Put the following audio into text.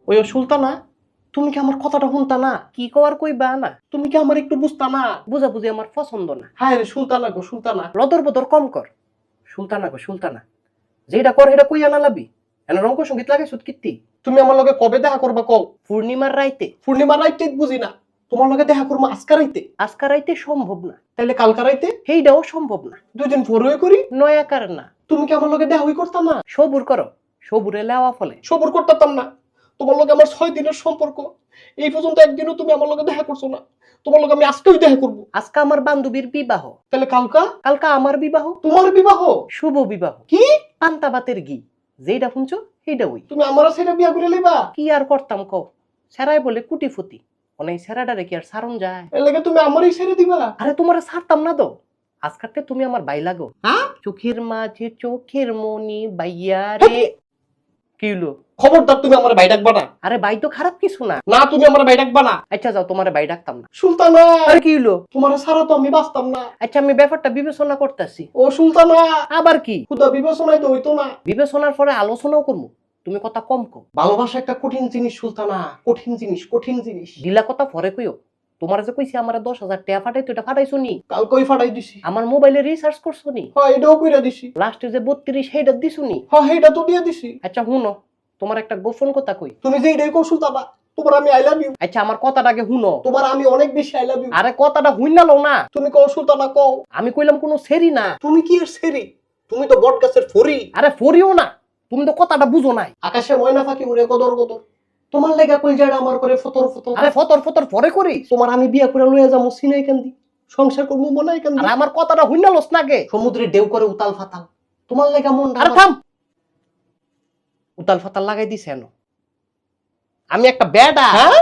ওই সুলতানা, তুমি কি আমার কথাটা শুনতা না? কি কওয়ার কইবা না? তুমি কি আমার একটু বুঝতা না? বুঝাবুঝি আমার পছন্দ না। হ্যাঁ রে সুলতানা গো সুলতানা। লদর বদর কম কর। সুলতানা গো সুলতানা, যেটা কর সেটা কইয়া না লাবি। এনে রঙ্গ সঙ্গীত লাগে সুত কীর্তি। তুমি আমার লগে কবে দেখা করবা কও? পূর্ণিমার রাইতে। পূর্ণিমার রাইতে বুঝি না, তোমার লগে দেখা করবো আজকা রাইতে। আজকা রাইতে সম্ভব না, তাইলে কালকা রাইতে? সেইটাও সম্ভব না। 2 দিন পরে করি। নয়াকার না। তুমি কি আমার লগে দেখা হই করতা না? সবুর করো, সবুরে লেওয়া ফলে। সবর করতাম না। তোমার লগে আমার 6 দিনের সম্পর্ক, এই পর্যন্ত একদিনও তুমি আমার লগে দেখা করছো না। তোমার লগে আমি আজকেই দেখা করবো। আজকা আমার বান্ধবীর বিবাহ, তাহলে কালকা? কালকা আমার বিবাহ। তোমার বিবাহ? শুভ বিবাহ। কি? পান্তাবাতের ঘি, যেটা শুনছো সেইটা ওই। তুমি আমার ছেলে বিয়া করে লইবা? কি আর করতাম কও, সেরাই বলে কুটিফুতি। অনেক সেরাডারে কি আর সারণ যায়? এর লাগে তুমি আমারই ছেড়ে দিবা? আরে তোমার ছাড়তাম না তো, আজকাতে তুমি আমার বাই লাগো। হ্যাঁ? চোখের মাঝে চোখের মনি বাইয়া রে। কি হলো? খবরদার তুমি আমার ভাই ডাকবা না। আরে বাই তো খারাপ কিছু না। না তুমি আমার ভাই ডাকবা না। আচ্ছা যাও, তোমার বাই ডাকতাম না। সুলতানা, আরে কি হলো? তোমার ছাড়া তো আমি বাঁচতাম না। আচ্ছা আমি ব্যাপারটা বিবেচনা করতেছি। ও সুলতানা, আবার কি? খুদা বিবেচনায় তো হইতো না। বিবেচনার পরে আলোচনাও করবো, তুমি কথা কম কও। ভালোবাসা একটা কঠিন জিনিস সুলতানা, কঠিন জিনিস, কঠিন জিনিস। দিলা কথা পরে কইও। তোমার যে কইছি আমার 10,000 টাকা ফাটাইতো, এটা ফাটাইছো নি? কালকেই ফাটাই দিছি। আমার মোবাইলে রিসার্চ করছো নি? হ্যাঁ এটাও কইরা দিছি। লাস্টে যে 32 সেইটা দিছো নি? হ্যাঁ এটা তো দিয়ে দিছি। আচ্ছা হুনো, তোমার একটা গোপন কথা কই। তুমি যে এটাই কও সুলতানা, তোমার আমি আই লাভ ইউ। আচ্ছা আমার কথাটা আগে হুনো। তোমার আমি অনেক বেশি আই লাভ ইউ। আরে কথাটা হুইনা লও না। তুমি কও সুলতানা কও। আমি কইলাম কোনো সেরি না। তুমি কি এর সেরি? তুমি তো বট গাছের ফরি। আরে ফরিও না, তুমি তো কথাটা বুঝো নাই। আকাশে ময়না পাখি উড়ে কদর কদর, তোমার লেগা কইজাড়া আমার করে ফতর ফতর। আরে ফতর ফতর পরে করি। তোমার আমি বিয়া করে লইয়া যাবো সিনাই কান্দি, সংসার করবো মনাই কান্দি। আরে আমার কথাটা হুইনা লস না গে। সমুদ্রে ঢেউ করে উতাল ফাতাল, তোমার লেগা মনটা আরে থাম, উতাল ফাতাল লাগাই দিছে এনো। আমি একটা বেডা। হ্যাঁ